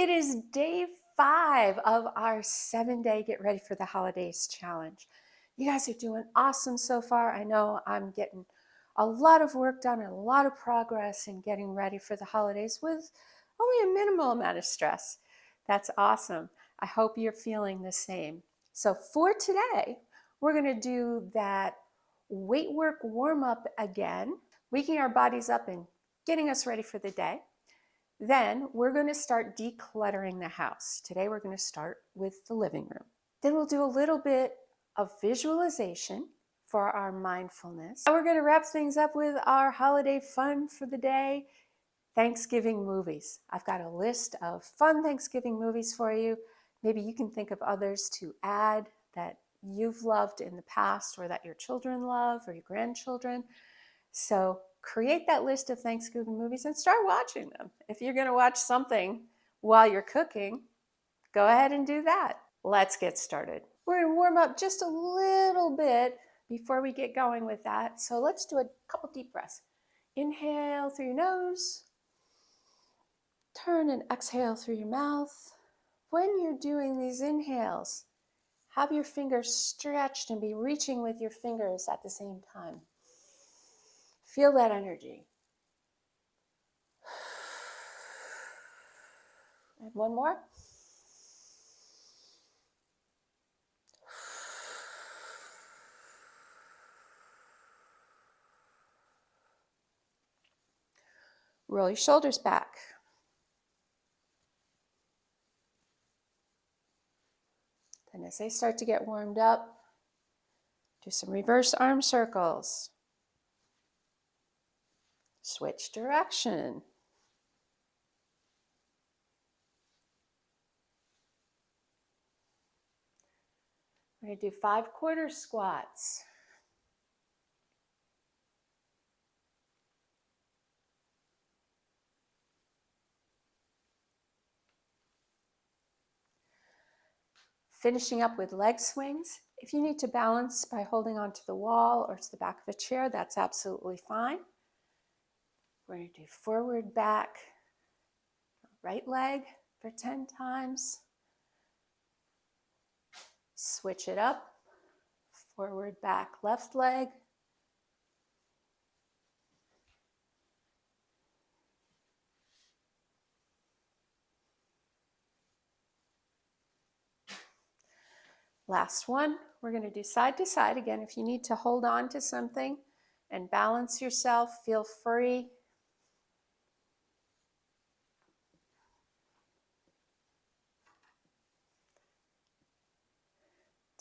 It is day 5 of our 7-day Get Ready for the Holidays challenge. You guys are doing awesome so far. I know I'm getting a lot of work done and a lot of progress in getting ready for the holidays with only a minimal amount of stress. That's awesome. I hope you're feeling the same. So for today, we're going to do that weight work warm up again, waking our bodies up and getting us ready for the day. Then we're going to start decluttering the house. Today we're going to start with the living room. Then we'll do a little bit of visualization for our mindfulness. And we're going to wrap things up with our holiday fun for the day, Thanksgiving movies. I've got a list of fun Thanksgiving movies for you. Maybe you can think of others to add that you've loved in the past or that your children love or your grandchildren. So create that list of Thanksgiving movies and start watching them. If you're going to watch something while you're cooking, go ahead and do that. Let's get started. We're going to warm up just a little bit before we get going with that. So let's do a couple deep breaths. Inhale through your nose. Turn and exhale through your mouth. When you're doing these inhales, have your fingers stretched and be reaching with your fingers at the same time. Feel that energy. And one more. Roll your shoulders back. Then as they start to get warmed up, do some reverse arm circles. Switch direction. We're going to do 5 quarter squats. Finishing up with leg swings. If you need to balance by holding onto the wall or to the back of a chair, that's absolutely fine. We're going to do forward, back, right leg for 10 times. Switch it up. Forward, back, left leg. Last one, we're going to do side to side. Again, if you need to hold on to something and balance yourself, feel free.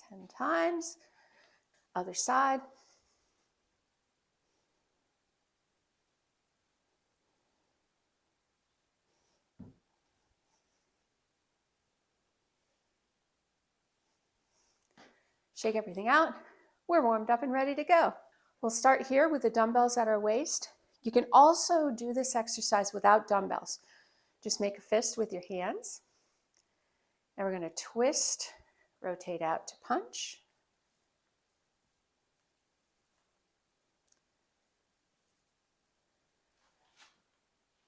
Ten times. Other side. Shake everything out. We're warmed up and ready to go. We'll start here with the dumbbells at our waist. You can also do this exercise without dumbbells. Just make a fist with your hands. And we're going to twist, rotate out to punch.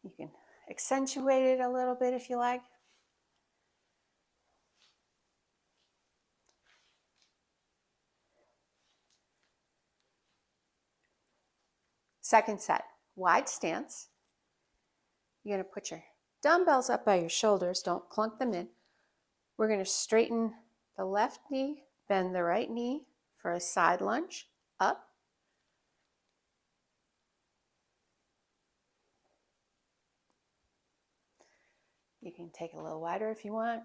You can accentuate it a little bit if you like. Second set, wide stance. You're going to put your dumbbells up by your shoulders. Don't clunk them in. We're going to straighten the left knee, bend the right knee for a side lunge, up. You can take it a little wider if you want.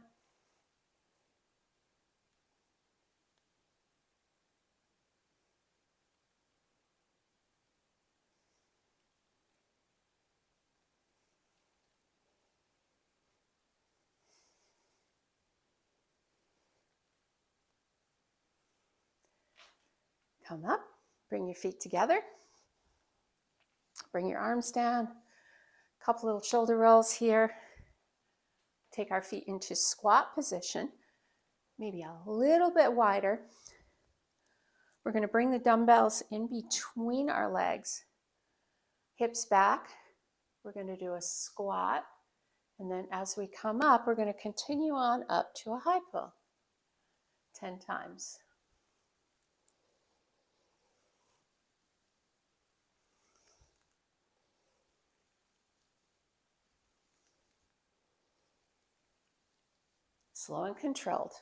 Come up, bring your feet together. Bring your arms down. A couple little shoulder rolls here. Take our feet into squat position, maybe a little bit wider. We're going to bring the dumbbells in between our legs, hips back. We're going to do a squat And then as we come up, we're going to continue on up to a high pull 10 times. Slow and controlled.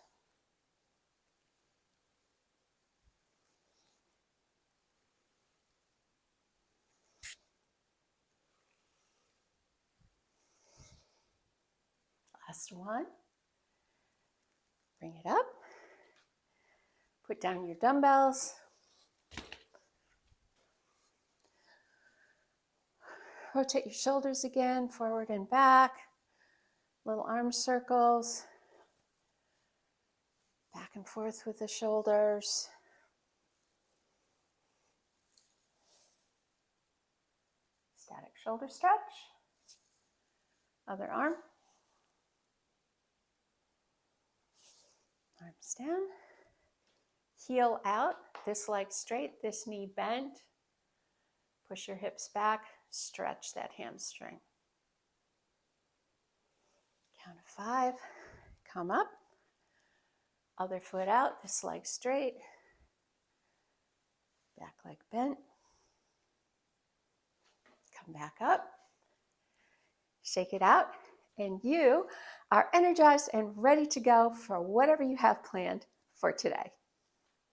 Last one. Bring it up. Put down your dumbbells. Rotate your shoulders again, forward and back. Little arm circles. Back and forth with the shoulders. Static shoulder stretch. Other arm. Arms down. Heel out. This leg straight, this knee bent. Push your hips back. Stretch that hamstring. Count of 5. Come up. Other foot out. This leg straight. Back leg bent. Come back up. Shake it out. And you are energized and ready to go for whatever you have planned for today.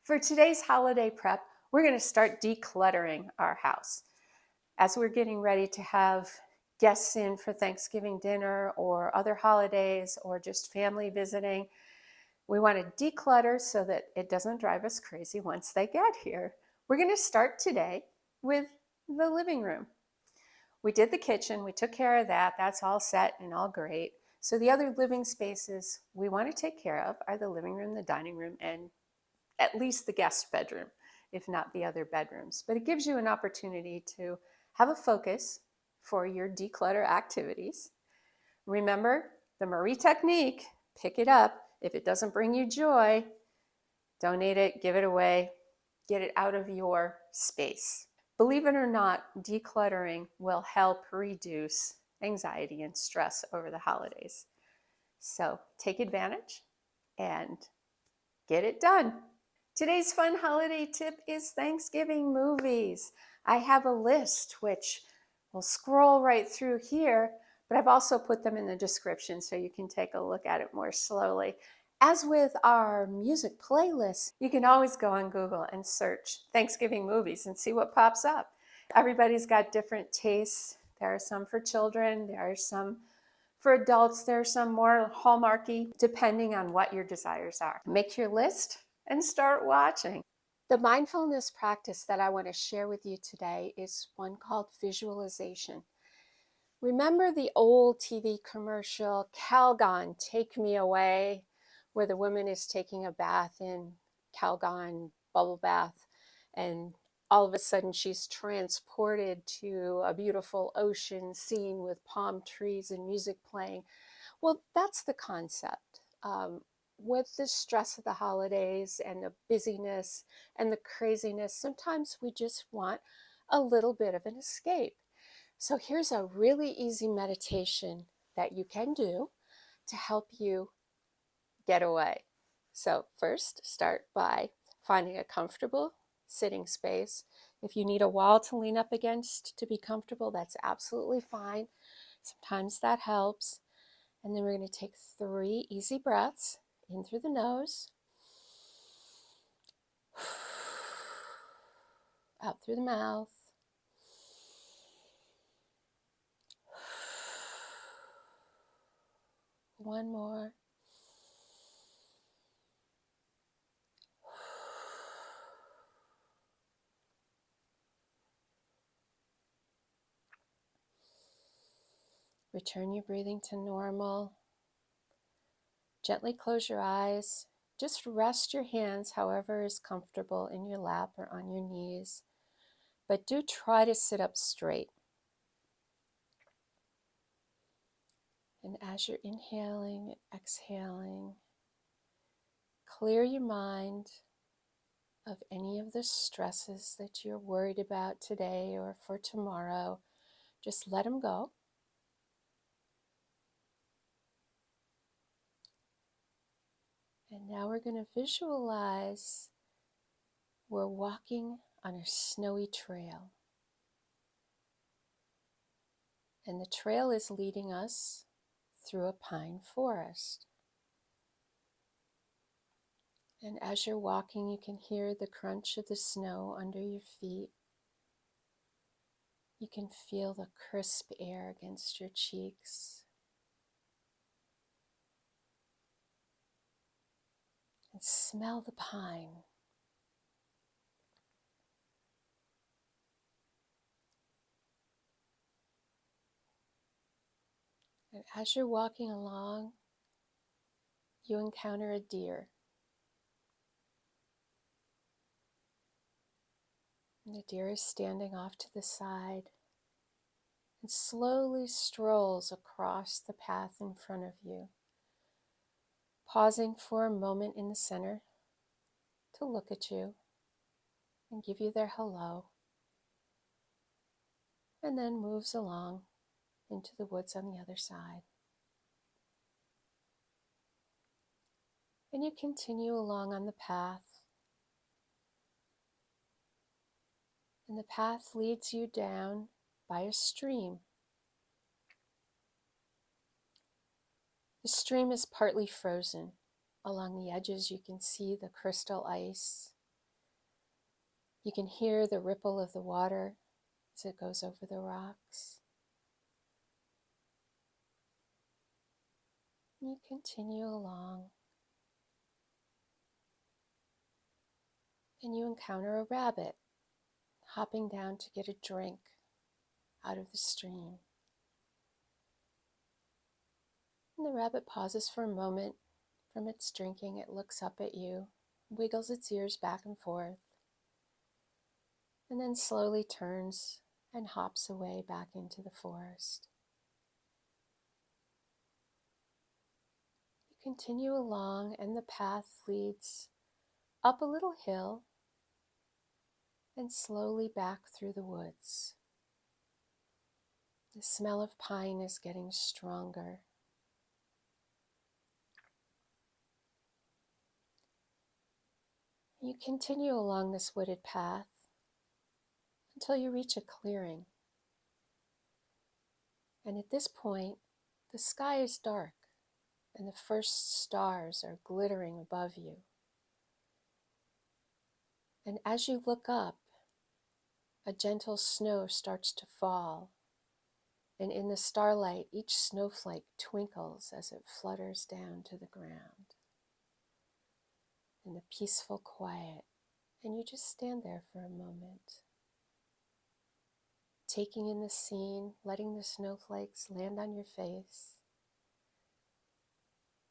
For today's holiday prep, we're going to start decluttering our house. As we're getting ready to have guests in for Thanksgiving dinner or other holidays or just family visiting, we want to declutter so that it doesn't drive us crazy once they get here. We're going to start today with the living room. We did the kitchen, we took care of that. That's all set and all great. So the other living spaces we want to take care of are the living room, the dining room, and at least the guest bedroom, if not the other bedrooms. But it gives you an opportunity to have a focus for your declutter activities. Remember the Marie technique, pick it up. If it doesn't bring you joy, donate it, give it away, get it out of your space. Believe it or not, decluttering will help reduce anxiety and stress over the holidays. So take advantage and get it done. Today's fun holiday tip is Thanksgiving movies. I have a list which will scroll right through here, but I've also put them in the description so you can take a look at it more slowly. As with our music playlist, you can always go on Google and search Thanksgiving movies and see what pops up. Everybody's got different tastes. There are some for children, there are some for adults, there are some more Hallmarky, depending on what your desires are. Make your list and start watching. The mindfulness practice that I want to share with you today is one called visualization. Remember the old TV commercial, Calgon, Take Me Away, where the woman is taking a bath in Calgon bubble bath, and all of a sudden she's transported to a beautiful ocean scene with palm trees and music playing. Well, that's the concept. With the stress of the holidays and the busyness and the craziness, sometimes we just want a little bit of an escape. So here's a really easy meditation that you can do to help you get away. So first, start by finding a comfortable sitting space. If you need a wall to lean up against to be comfortable, that's absolutely fine. Sometimes that helps. And then we're going to take 3 easy breaths in through the nose, out through the mouth. One more. Return your breathing to normal. Gently close your eyes. Just rest your hands however is comfortable in your lap or on your knees. But do try to sit up straight. And as you're inhaling and exhaling, clear your mind of any of the stresses that you're worried about today or for tomorrow. Just let them go. And now we're going to visualize we're walking on a snowy trail. And the trail is leading us through a pine forest. And as you're walking, you can hear the crunch of the snow under your feet. You can feel the crisp air against your cheeks. And smell the pine. And as you're walking along, you encounter a deer. And the deer is standing off to the side and slowly strolls across the path in front of you, pausing for a moment in the center to look at you and give you their hello, and then moves along into the woods on the other side. And you continue along on the path, and the path leads you down by a stream. The stream is partly frozen. Along the edges you can see the crystal ice. You can hear the ripple of the water as it goes over the rocks. You continue along, and you encounter a rabbit hopping down to get a drink out of the stream. And the rabbit pauses for a moment from its drinking. It looks up at you, wiggles its ears back and forth, and then slowly turns and hops away back into the forest. You continue along, and the path leads up a little hill and slowly back through the woods. The smell of pine is getting stronger. You continue along this wooded path until you reach a clearing. And at this point, the sky is dark and the first stars are glittering above you. And as you look up, a gentle snow starts to fall. And in the starlight, each snowflake twinkles as it flutters down to the ground. In the peaceful quiet, and you just stand there for a moment, taking in the scene, letting the snowflakes land on your face,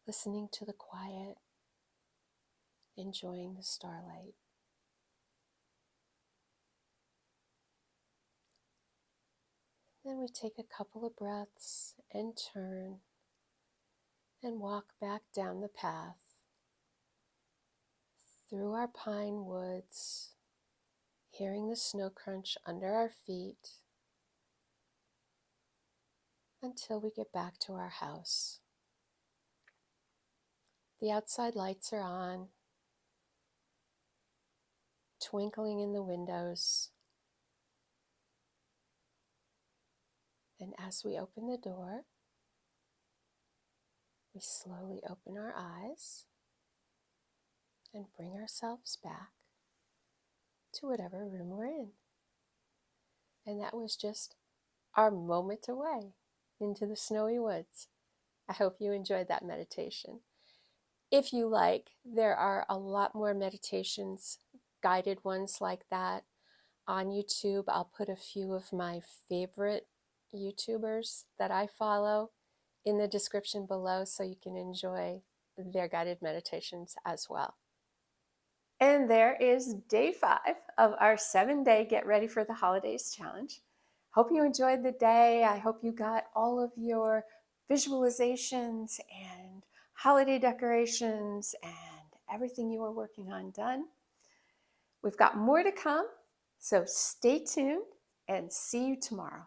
listening to the quiet, enjoying the starlight. Then we take a couple of breaths and turn and walk back down the path through our pine woods, hearing the snow crunch under our feet until we get back to our house. The outside lights are on, twinkling in the windows. And as we open the door, we slowly open our eyes and bring ourselves back to whatever room we're in. And that was just our moment away into the snowy woods. I hope you enjoyed that meditation. If you like, there are a lot more meditations, guided ones like that on YouTube. I'll put a few of my favorite YouTubers that I follow in the description below so you can enjoy their guided meditations as well. And there is day 5 of our 7-day Get Ready for the Holidays challenge. Hope you enjoyed the day. I hope you got all of your visualizations and holiday decorations and everything you were working on done. We've got more to come, so stay tuned and see you tomorrow.